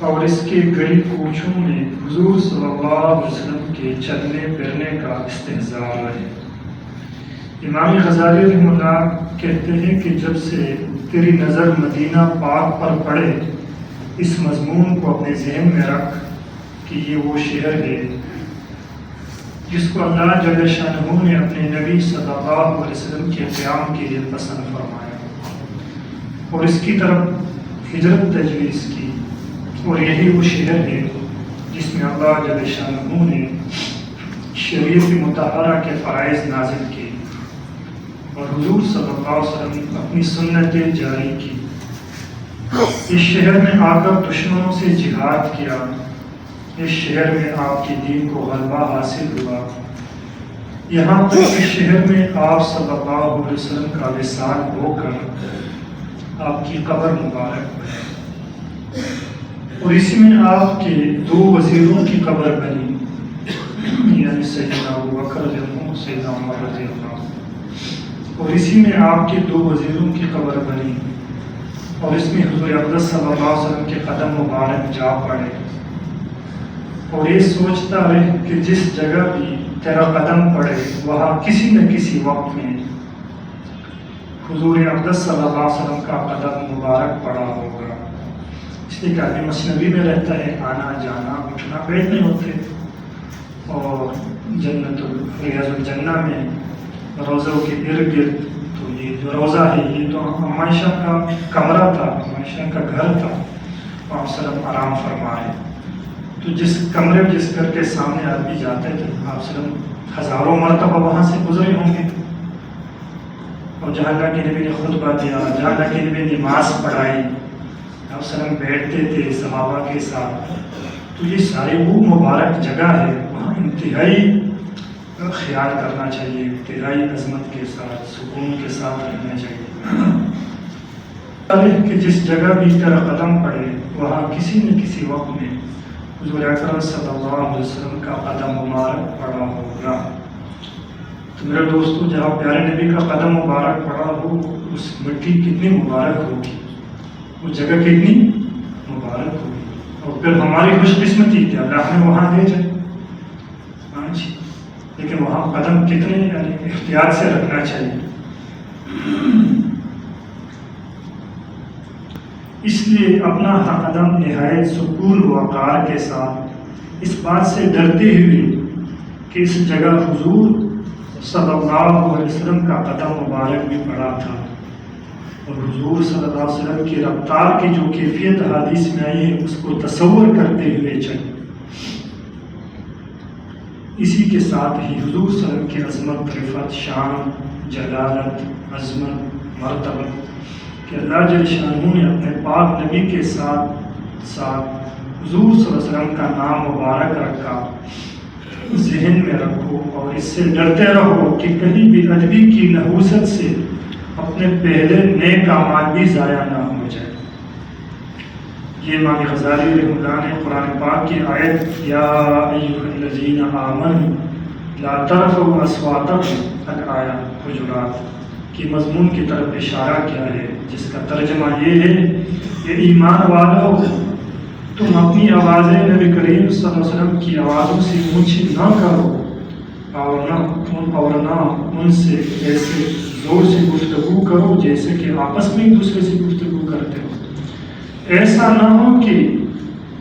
اور اس کے گلی کوچوں میں حضور صلی اللہ علیہ وسلم کے چلنے پھرنے کا استحضار ہے۔ امام غزالی رحمہ اللہ کہتے ہیں کہ جب سے تیری نظر مدینہ پاک پر پڑے، اس مضمون کو اپنے ذہن میں رکھ کہ یہ وہ شہر ہے جس کو اللہ جل شانہ نے اپنے نبی صلی اللہ علیہ وسلم کے قیام کے لیے پسند فرمایا اور اس کی طرف ہجرت تجویز کی، اور یہی وہ شہر ہے جس میں اللہ جل شانہ نے شریعت مطہرہ کے فرائض نازل کیے اور حضور صلی اللہ علیہ وسلم اپنی سنتیں جاری کی۔ اس شہر میں آ کر دشمنوں سے جہاد کیا، اس شہر میں آپ کے دین کو غلبہ حاصل ہوا، یہاں تک اس شہر میں آپ صلی اللہ علیہ وسلم کا وصال ہو کر آپ کی قبر مبارک بنی، اور اسی میں آپ کے 2 وزیروں کی قبر بنی، یعنی سیدنا ابوبکر رضی اللہ عنہ، سیدنا عمر رضی اللہ عنہ، اور اسی میں آپ کے 2 وزیروں کی قبر بنی، اور اس میں حضور اقدس صلی اللہ علیہ وسلم کے قدم مبارک جا پڑے، اور یہ سوچتا رہے کہ جس جگہ بھی تیرا قدم پڑے وہاں کسی نہ کسی وقت میں حضور اقدس صلی اللہ علیہ وسلم کا قدم مبارک پڑا ہوگا۔ اس لیے کہ آدمی مسنوی میں رہتا ہے، آنا جانا اٹھنا بیٹھنے ہوتے، اور جنت ریاض الجنہ میں روزوں کے ارد گرد، تو یہ جو روزہ ہے یہ تو عائشہ کا کمرہ تھا، عائشہ کا گھر تھا، آپ وسلم آرام فرمائے، تو جس کمرے جس گھر کے سامنے آدمی جاتے تھے آپ وسلم ہزاروں مرتبہ وہاں سے گزرے ہوں گے، اور جہاں اللہ کے نبی نے خطبہ دیا، جہاں اللہ کے نبی نے نماز پڑھائی، آپ وسلم بیٹھتے تھے صحابہ کے ساتھ، تو یہ ساری وہ مبارک جگہ ہے، وہاں انتہائی خیال کرنا چاہیے، انتہائی عظمت کے ساتھ سکون کے ساتھ رہنا چاہیے کہ جس جگہ بھی تیرا قدم پڑے وہاں کسی نہ کسی وقت میں حضور اکرم صلی اللہ علیہ وسلم کا قدم مبارک پڑا ہوگا۔ تو میرے دوستو، جہاں پیارے نبی کا قدم مبارک پڑا ہو اس مٹی کتنی مبارک ہوگی، اس جگہ کتنی مبارک ہوگی، اور پھر ہماری خوش قسمتی کہ اللہ ہمیں وہاں لے جائے، ہاں جی، لیکن وہاں قدم کتنے یعنی احتیاط سے رکھنا چاہیے۔ اس لیے اپنا قدم نہایت سکون و وقار کے ساتھ اس بات سے ڈرتے ہوئے کہ اس جگہ حضور صلی اللہ علیہ وسلم کا قدم مبارک بھی پڑا تھا، اور حضور صلی اللہ علیہ وسلم کی رفتار کی جو کیفیت حدیث میں آئی ہے اس کو تصور کرتے ہوئے چلیں۔ اسی کے ساتھ ہی حضور صلی اللہ علیہ وسلم کی عظمت، رفعت، شان، جلالت، عظمت، مرتبت کہ اللہ جل شانہ نے اپنے پاک نبی کے ساتھ ساتھ حضور صلی اللہ علیہ وسلم کا نام مبارک رکھا، ذہن میں رکھو اور اس سے ڈرتے رہو کہ کہیں بھی ادبی کی نحوست سے اپنے پہلے نیک اعمال بھی ضائع نہ ہو جائے۔ یہ امام غزالی رحمہ اللہ نے قرآن پاک کی آیت یا ایھا الذین آمنوا لا ترفعوا اصواتکم الآیہ حجرات کی مضمون کی طرف اشارہ کیا ہے، جس کا ترجمہ یہ ہے کہ ایمان والو تم اپنی آوازیں نبی کریم صلی اللہ علیہ وسلم کی آوازوں سے اونچی نہ کرو، اور نہ ان سے ایسے زور سے گفتگو کرو جیسے کہ آپس میں ایک دوسرے سے گفتگو کرتے ہو، ایسا نہ ہو کہ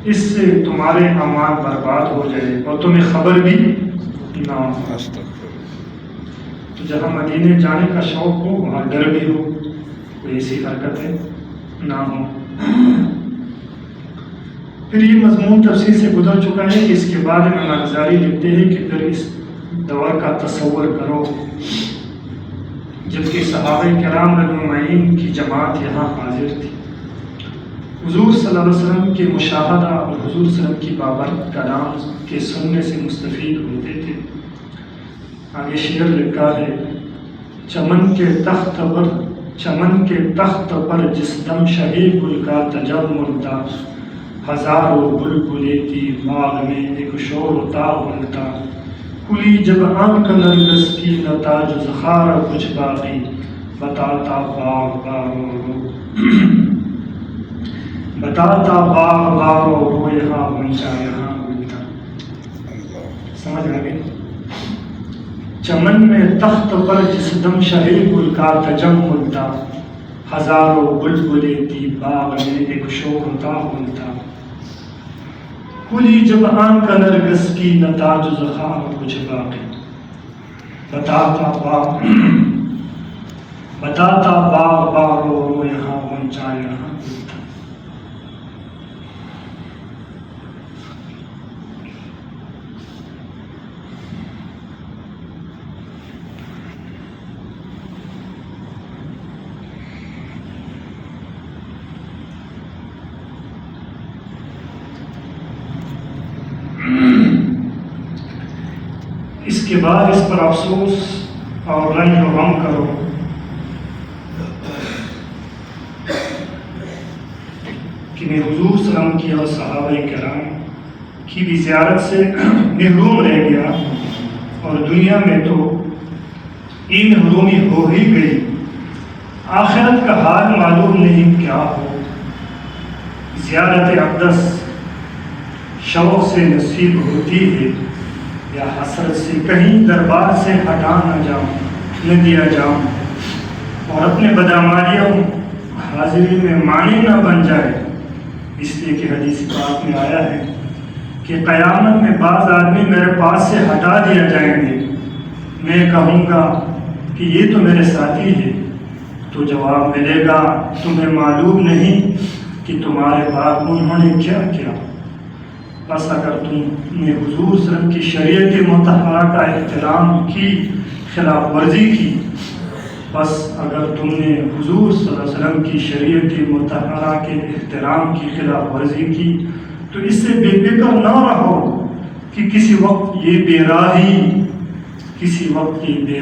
اس سے تمہارے اعمال برباد ہو جائے اور تمہیں خبر بھی نہ ہو۔ تو جہاں مدینے جانے کا شوق ہو وہاں ڈر بھی ہو، کوئی ایسی حرکتیں نہ ہوں۔ پھر یہ مضمون تفصیل سے گزر چکا ہے کہ اس کے بعد امام غزالی لکھتے ہیں کہ پھر اس دور کا تصور کرو جبکہ صحابہ کرام اجمعین کی جماعت یہاں حاضر تھی، حضور صلی اللہ علیہ وسلم کے مشاہدہ اور حضور صلی اللہ علیہ وسلم کی بابرکت کلام کے سننے سے مستفید ہوتے تھے۔ آگے شعر لکھا ہے، چمن کے تخت پر جس دم شہی گل کا تجمل تھا، ہزاروں بلبلیں تھی باغ میں ایک شور تھا بلتا، کھلی جب آنکھ نرگس کی نتا جو زخارہ کچھ باقی بتاتا باغ بارو۔ بتاتا باغ باغ وہ یہاں غنچہ یہاں گلتا. سمجھ آ گئی؟ چمن میں تخت پر جس دم شہی گل کا تجمل تھا، ہزاروں بلبلیں تھی باغ میں ایک شور تھا بولتا. کلی جب آن کا نرگس کی نتاج زخام کچھ باقی. بتاتا باغ باغ رو یہاں غنچہ یہاں گلتا. اس کے بعد اس پر افسوس اور رنج و غم کرو کہ میں حضور صلی اللہ علیہ وسلم کی اور صحابہ کرام کی بھی زیارت سے محروم رہ گیا، اور دنیا میں تو یہ محرومی ہو ہی گئی. آخرت کا حال معلوم نہیں کیا ہو. زیارت اقدس شوق سے نصیب ہوتی ہے یا حسرت سے کہیں دربار سے ہٹا نہ جاؤں، نہ دیا جاؤں، اور اپنے بدعمالیوں حاضری میں معنی نہ بن جائے. اس لیے کہ حدیث پاک میں آیا ہے کہ قیامت میں بعض آدمی میرے پاس سے ہٹا دیا جائیں گے، میں کہوں گا کہ یہ تو میرے ساتھی ہے، تو جواب ملے گا تمہیں معلوم نہیں کہ تمہارے بعد انہوں نے کیا کیا. بس اگر تم نے حضور صلی اللہ علیہ وسلم کی شریعت مطہرہ کا احترام کی خلاف ورزی کی، بس اگر تم نے حضور صلی اللہ علیہ وسلم کی شریعت مطہرہ کے احترام کی خلاف ورزی کی، تو اس سے بے فکر نہ رہو کہ کسی وقت یہ بے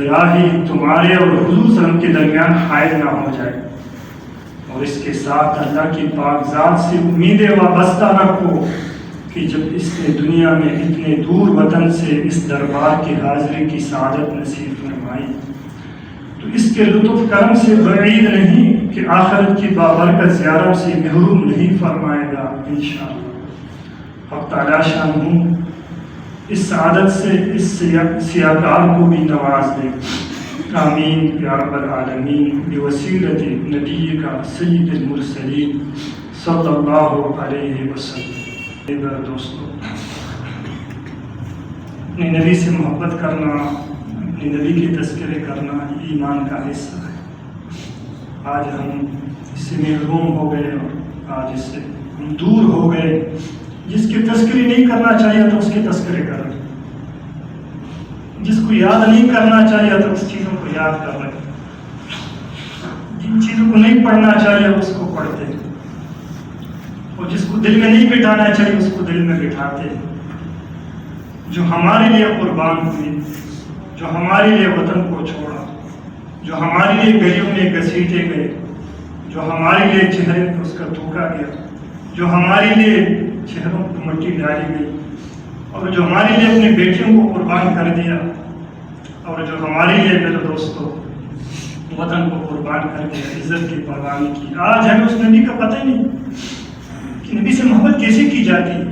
راہی تمہارے اور حضور صلی اللہ علیہ وسلم کے درمیان حائل نہ ہو جائے. اور اس کے ساتھ اللہ کی پاک ذات سے امیدیں وابستہ رکھو کہ جب اس نے دنیا میں اتنے دور وطن سے اس دربار کی حاضری کی سعادت نصیب فرمائی، تو اس کے لطف کرم سے بعید نہیں کہ آخرت کی بابرکت زیارت سے محروم نہیں فرمائے گا انشاءاللہ. حق تعالی شانہ اس سعادت سے اس سیاکار کو بھی نواز دے. آمین یا رب العالمین بوسیلت نبی کا سید المرسلین صلی اللہ علیہ وسلم. دوستو، اپنے نبی سے محبت کرنا، اپنے نبی کے تذکرے کرنا ایمان کا حصہ ہے. آج ہم اس سے محروم ہو گئے اور آج اس سے ہم دور ہو گئے. جس کے تذکرے نہیں کرنا چاہیے تو اس کے تذکرے کر رہے، جس کو یاد نہیں کرنا چاہیے تو اس چیزوں کو یاد کر رہے، جن چیزوں کو نہیں پڑھنا چاہیے اس کو پڑھتے، اور جس کو دل میں نہیں بٹھانا چاہیے اس کو دل میں بٹھاتے. جو ہمارے لیے قربان ہوئی، جو ہمارے لیے وطن کو چھوڑا، جو ہمارے لیے گلیوں میں گھسیٹے گئے، جو ہمارے لیے چہرے پہ اس کا تھوکا گیا، جو ہمارے لیے چہروں پہ مٹی ڈالی گئی، اور جو ہمارے لیے اپنے بیٹیوں کو قربان کر دیا، اور جو ہمارے لیے میرے دوستوں وطن کو قربان کر دیا، عزت کی پرواہ نہیں کی. آج ہمیں اس نبی کا پتہ ہی نہیں کہ نبی سے محبت کیسے کی جاتی ہے،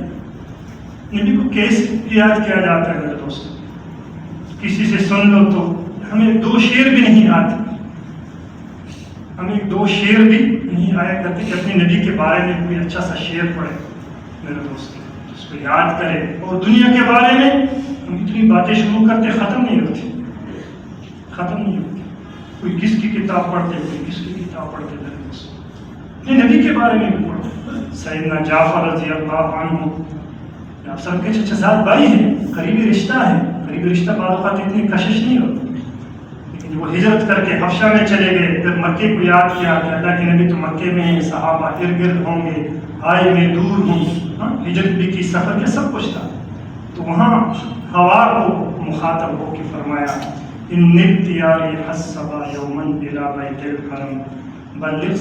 نبی کو کیسے یاد کیا جاتا ہے. میرے دوستوں، کسی سے سن لو تو ہمیں 2 شعر بھی نہیں آتے، ہمیں 2 شعر بھی نہیں آیا کرتے کہ اپنے نبی کے بارے میں کوئی اچھا سا شعر پڑھے. میرے دوستوں، اس کو یاد کرے. اور دنیا کے بارے میں ہم اتنی باتیں شروع کرتے، ختم نہیں ہوتی. کوئی کس کی کتاب پڑھتے، کوئی کس کی کتاب پڑھتے. میرے دوستوں، اپنے نبی کے بارے میں بھی پڑھتے. سیدنا جعفر رضی اللہ عنہ آپ سب کے چچا زاد بھائی ہیں، قریبی رشتہ ہے. قریبی رشتہ بعض اوقات اتنی کشش نہیں ہوتی، لیکن وہ ہجرت کر کے حبشہ میں چلے گئے، پھر مکے کو یاد کیا کہ اللہ کے نبی تو مکے میں ہیں، صحابہ ارد گرد ہوں گے، آئے میں دور ہوں. ہجرت بھی کی، سفر کے سب کچھ تھا. تو وہاں ہوا کو مخاطب ہو کے فرمایا ان اختیاری حسبا یومن بلا بیت الحرم بلغ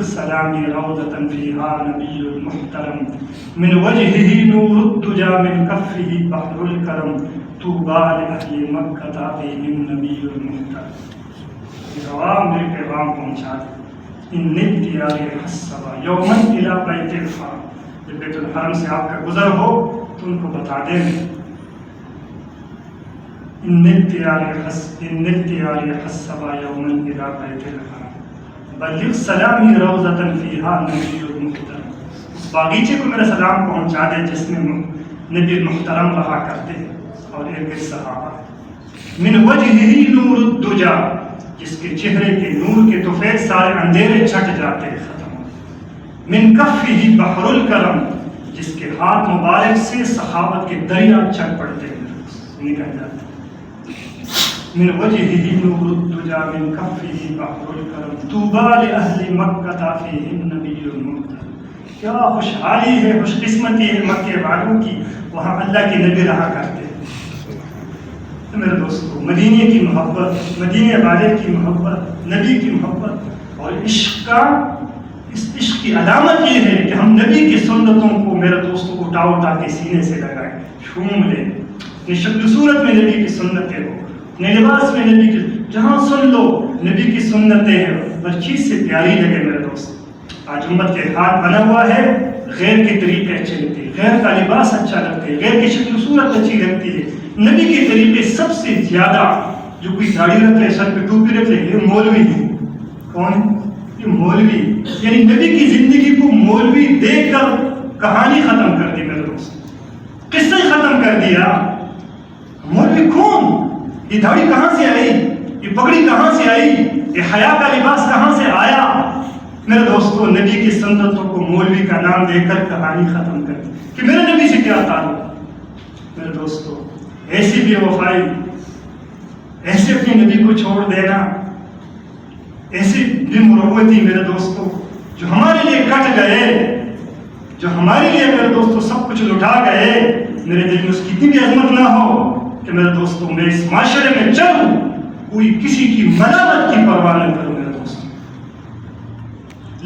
سلامی روضة فيها نبی المحترم من وجهه نور الدجى من كفه بحر الكرم طوبى لأهل مکہ فیہم نبی المحترم. یہ ہوا میرے پیغام پہنچا دے. ان الدیار حسبا یوما الی بیت الحرم، جب بیت الحرم سے آپ کا گزر ہو تو ان کو بتا دیں ان الدیار حسبا یوما الی بیت الحرم بلغ سلامی روضۃ فیہا نبی محترم، اس باغیچے کو میرا سلام پہنچا دے جس میں نبی محترم رہا کرتے ہیں اور ایک صحابہ، من وجہہ نور الدجا، جس کے چہرے کے نور کے طفیل سارے اندھیرے چھٹ جاتے ہیں، ختم ہوتے، من کفہ بحر الکرم، جس کے ہاتھ مبارک سے سخاوت کے دریا چھٹ پڑتے ہیں، نکل جاتے ہیں، من وجہہ نور الدجا من کفہ بحر الکرم طوبی لأہل مکہ فیہم نبی محترم، کیا خوشحالی ہے، خوش قسمتی ہے مکے والوں کی، وہاں اللہ کے نبی رہا کرتے ہیں۔ میرے دوستو، مدینے کی محبت، مدینے والے کی محبت، نبی کی محبت اور عشق کا، اس عشق کی علامت یہ ہے کہ ہم نبی کی سنتوں کو میرے دوستوں اٹھا اٹھا کے سینے سے لگائیں، جھوم لیں، اپنی شکل صورت میں نبی کی سنتیں ہو، اپنے لباس میں نبی کی، جہاں سن لو نبی کی سنتیں ہیں، ہر چیز سے پیاری لگے میرے دوست۔ آج امت کے ہاتھ بنا ہوا ہے، غیر کے طریقے اچھے لگتے ہیں، غیر کا لباس اچھا لگتا ہے، غیر کی شکل صورت اچھی لگتی ہے، نبی کے طریقے سب سے زیادہ، جو کوئی داڑھی رکھ لے، سر پہ ٹوپی رکھ لے، یہ مولوی ہے۔ کون ہے یہ مولوی؟ یعنی نبی کی زندگی کو مولوی دیکھ کر کہانی ختم کر دی میرے دوست، قصہ ہی ختم کر دیا۔ مولوی کون؟ یہ داڑھی کہاں سے آئی؟ یہ پگڑی کہاں سے آئی؟ یہ حیا کا لباس کہاں سے آیا؟ میرے دوستو، نبی کی سنتوں کو مولوی کا نام دے کر کہانی ختم کر دی کہ میرے نبی سے کیا تعلق۔ میرے دوستو، ایسی بے وفائی، ایسے اپنے نبی کو چھوڑ دینا، ایسی بے مروتی میرے دوستو، جو ہمارے لیے کٹ گئے، جو ہمارے لیے میرے دوستو سب کچھ لٹا گئے، میرے دل میں اس کی اتنی بھی عظمت نہ ہو کہ میرے دوستو میں اس معاشرے میں چلوں، کوئی کسی کی ملامت کی پرواہ نہ کروں۔ میرے دوستو،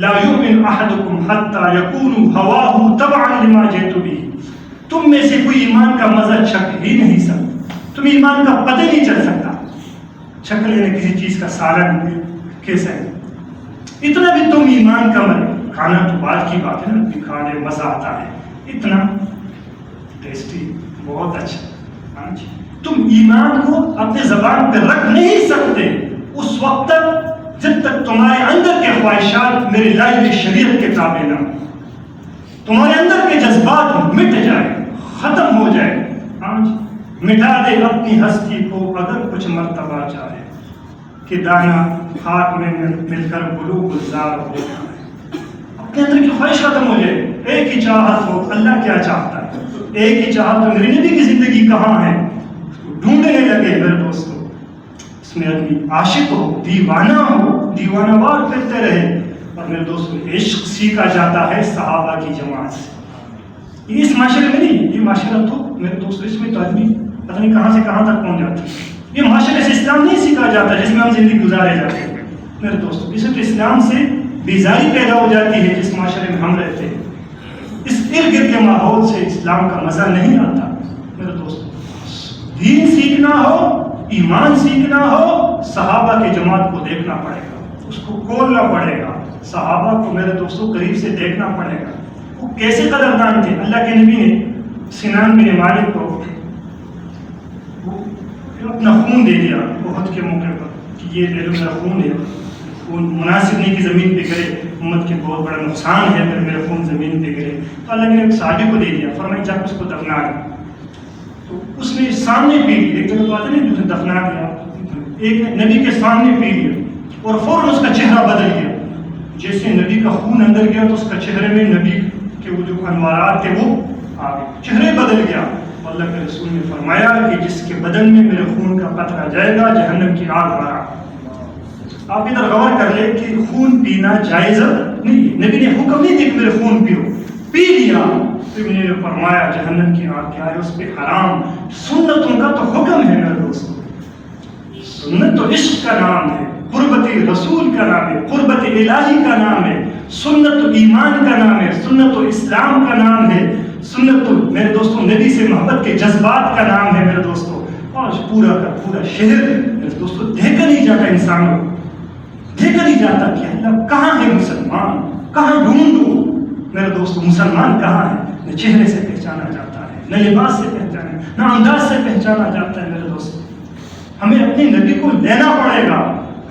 لا یؤمن احدکم حتی یکون ہواہ تبعا لما جئت بہ، تم میں سے کوئی ایمان کا مزہ چکھ ہی نہیں سکتا، تم ایمان کا پتہ نہیں چل سکتا، چکھ لینے کسی چیز کا سالن کیسا ہے، اتنا بھی تم ایمان کا مزہ، کھانا تو بات کی بات ہے نا، کھانے مزہ آتا ہے، اتنا ٹیسٹی، بہت اچھا، ہاں جی، تم ایمان کو اپنے زبان پہ رکھ نہیں سکتے اس وقت تک جب تک تمہارے اندر کے خواہشات میرے لائی ہوئی شریعت کے تابع نہ ہوں، تمہارے اندر کے جذبات مٹ جائے، ختم ہو جائے، ہاں جی، مٹا دے اپنی ہستی کو اگر کچھ مرتبہ چاہے کہ دانا خاک میں مل کر بلوغ گلزار ہو جائے، اپنے اندر کی خواہش ختم ہو جائے، ایک ہی چاہت ہو، اللہ کیا چاہتا ہے، ایک ہی چاہت ہو، میری نبی کی زندگی کہاں ہے، ڈھونڈنے لگے میرے دوستو، اس میں آدمی عاشق ہو، دیوانہ ہو، دیوانہ وار کرتے رہے۔ اور میرے دوستو، عشق سیکھا جاتا ہے صحابہ کی جماعت سے، یہ اس معاشرے میں نہیں، یہ معاشرہ تو میرے دوستو اس میں تو آدمی پتہ نہیں کہاں سے کہاں تک پہنچ جاتا ہے، یہ معاشرے سے اسلام نہیں سیکھا جاتا جس میں ہم زندگی گزارے جاتے ہیں میرے دوستو، اس میں اسلام سے بیزاری پیدا ہو جاتی ہے جس معاشرے میں ہم رہتے ہیں، اس ارد گرد کے ماحول سے اسلام کا مزہ نہیں آتا میرے دوستو۔ دین سیکھنا ہو، ایمان سیکھنا ہو، صحابہ کی جماعت کو دیکھنا پڑے گا، اس کو کھولنا پڑے گا، صحابہ کو میرے دوستوں قریب سے دیکھنا پڑے گا، وہ کیسے قدردان تھے۔ اللہ کے نبی نے سنان بن مالک کو اپنا خون دے دیا احد کے موقع پر کہ یہ لے لو، میرا خون ہے، خون مناسب نہیں کہ زمین پہ گرے، امت کے بہت بڑا نقصان ہے اگر میرا خون زمین پہ گرے، تو اللہ نے ایک صحابی کو دے دیا، فرمایا جا اس کو دفنا دو، تو اس نے سامنے پی لیا، ایک جگہ تو آتا نہیں دوسرے دفنا دیا، ایک نے نبی کے سامنے پی لیا اور فوراً اس کا چہرہ بدل گیا، جیسے نبی کا خون اندر گیا تو اس کا چہرے میں نبی کے وہ جو انوارات تھے وہ آ گئے، چہرے بدل گیا۔ اللہ کے رسول نے فرمایا کہ جس کے بدن میں میرے خون کا قطرہ جائے گا جہنم کی آگ بھرا۔ آپ ادھر غور کر لیں کہ خون پینا جائز نہیں، نبی نے حکم نہیں دیا کہ میرے خون پیو، پی لیا تو انہوں نے فرمایا جہنم کی آگ کیا ہے، اس پہ حرام۔ سنتوں کا تو حکم ہے میرے دوستوں، سنت تو عشق کا نام ہے، قربت رسول کا نام ہے، قربت الہی کا نام ہے، سنت تو ایمان کا نام ہے، سنت تو اسلام کا نام ہے، سنت تو میرے دوستوں نبی سے محبت کے جذبات کا نام ہے میرے دوستوں۔ اور پورا کا پورا شہر میرے دوستوں دیکھا نہیں جاتا، انسانوں دیکھا نہیں جاتا کہ اللہ کہاں ہے مسلمان، کہاں ڈھونڈو میرے دوستو، مسلمان کہاں ہے؟ نہ چہرے سے پہچانا جاتا ہے، نہ لباس سے پہچانا، نہ انداز سے پہچانا جاتا ہے میرے دوست۔ ہمیں اپنے نبی کو لینا پڑے گا،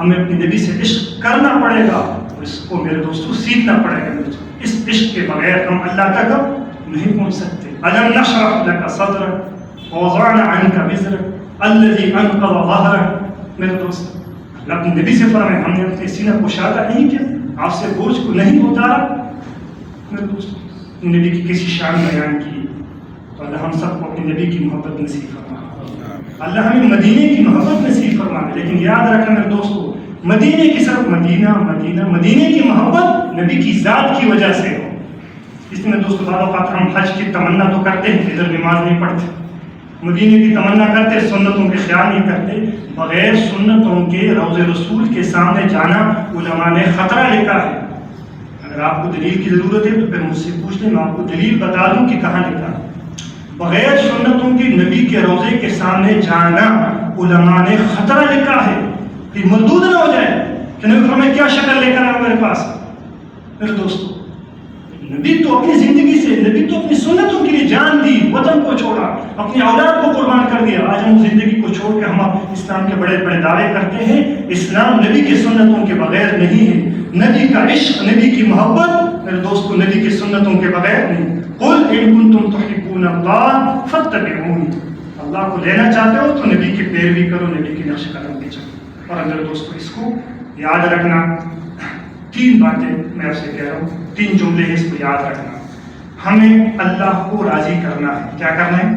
ہمیں اپنے نبی سے عشق کرنا پڑے گا، اور اس کو میرے دوستو سیکھنا پڑے گا۔ اس عشق کے بغیر ہم اللہ تک نہیں پہنچ سکتے۔ أَلَمْ نَشْرَحْ لَكَ صَدْرَكَ وَوَضَعْنَا عَنْكَ وِزْرَكَ الَّذِي أَنْقَضَ ظَهْرَكَ۔ میرے دوست، اللہ اپنے نبی سے فرمائے ہم نے اپنے سینہ کشادہ نہیں کیا، آپ سے بوجھ کو نہیں اتارا۔ میرے دوست، نبی کی کسی شان بیان کی تو اللہ ہم سب کو اپنے نبی کی محبت نصیب فرمائے، اللہ ہمیں مدینے کی محبت نصیب فرمائے۔ لیکن یاد رکھنا میرے دوستو، مدینے کی صرف مدینے کی محبت نبی کی ذات کی وجہ سے ہو۔ اس میں دوستو بعض اوقات ہم حج کی تمنا تو کرتے ہیں، ادھر نماز نہیں پڑھتے، مدینے کی تمنا کرتے، سنتوں کے خیال نہیں کرتے۔ بغیر سنتوں کے روض رسول کے سامنے جانا علماء نے خطرہ لکھا ہے۔ اگر آپ کو دلیل کی ضرورت ہے تو پھر مجھ سے پوچھ لیں، میں آپ کو دلیل بتا دوں کہ کہاں لکھا ہے۔ بغیر سنتوں کے نبی کے روضے کے سامنے جانا علماء نے خطرہ لکھا ہے کہ مردود نہ ہو جائے کہ نبی فرمائے کیا شکل لے کر آئے میرے پاس۔ میرے دوستو، نبی تو اپنی زندگی سے، نبی تو اپنی سنتوں کے لیے جان دی، وطن کو چھوڑا، اپنی اولاد کو قربان کر دیا۔ آج ہم زندگی کو چھوڑ کے ہم اسلام کے بڑے بڑے دعوے کرتے ہیں۔ اسلام نبی کی سنتوں کے بغیر نہیں ہے۔ نبی کا عشق، نبی کی محبت میرے دوستو نبی کی سنتوں کے بغیر نہیں۔ قل ان کنتم تحبون اللہ فاتبعونی، اللہ کو لینا چاہتے ہو تو نبی کی پیروی کرو، نبی کے نقش قدم پہ چلو۔ اور میرے دوستو اس کو یاد رکھنا، تین باتیں میں آپ سے کہہ رہا ہوں، تین جملے ہیں، اس کو یاد رکھنا۔ ہمیں اللہ کو راضی کرنا ہے۔ کیا کرنا ہے؟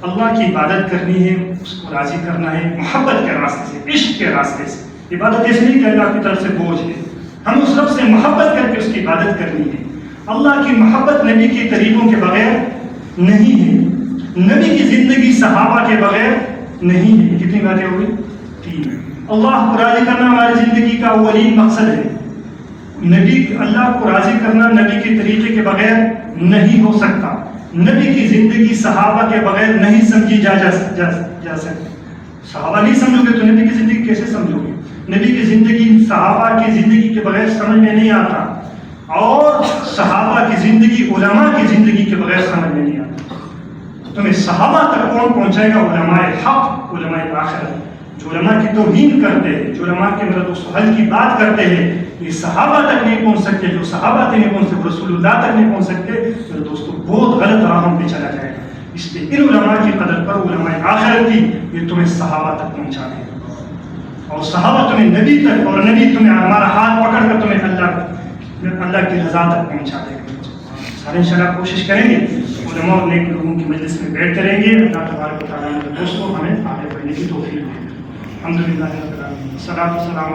اللہ کی عبادت کرنی ہے، اس کو راضی کرنا ہے محبت کے راستے سے، عشق کے راستے سے۔ عبادت اس نہیں کہ اللہ کی طرف سے بوجھ ہے، ہم اس رب سے محبت کر کے اس کی عبادت کرنی ہے۔ اللہ کی محبت نبی کے طریقوں کے بغیر نہیں ہے، نبی کی زندگی صحابہ کے بغیر نہیں ہے۔ کتنی باتیں ہو گئی؟ تین۔ اللہ کو راضی کرنا ہماری زندگی کا اولین مقصد ہے۔ اللہ کو راضی کرنا نبی کے طریقے کے بغیر نہیں ہو سکتا۔ نبی کی زندگی صحابہ کے بغیر نہیں سمجھی جا سکتی۔ صحابہ نہیں سمجھو گے تو نبی کی زندگی کیسے سمجھو گے؟ نبی کی زندگی صحابہ کی زندگی کے بغیر سمجھ میں نہیں آتا، اور صحابہ کی زندگی علماء کی زندگی کے بغیر سمجھ میں نہیں آتا۔ تمہیں صحابہ تک کون پہنچائے گا؟ علماء حق، علماء آخرت، جو علماء کی توہین کرتے ہیں، جو علماء کے میرے دوستو حل کی بات کرتے ہیں، یہ صحابہ تک نہیں پہنچ سکتے۔ جو صحابہ تک نہیں پہنچ سکتے، رسول اللہ تک نہیں پہنچ سکتے، میرے دوستو بہت غلط راہوں پہ چلا جائے گا۔ اس لیے ان علماء کی قدر کرو، علماء آخرت کی، یہ تمہیں صحابہ تک پہنچا دے گا، اور صحابہ تمہیں نبی تک، اور نبی تمہیں ہمارا ہاتھ پکڑ کر تمہیں اللہ کی رضا تک پہنچا دے گا۔ سارے انشاءاللہ کوشش کریں گے، علماء اور نیک لوگوں کی مجلس میں بیٹھتے رہیں گے۔ اللہ تبارک و تعالیٰ نے دوستوں ہمیں آگے بڑھنے کی توفیق دے۔ الحمدللہ رب العالمین، والصلاۃ والسلام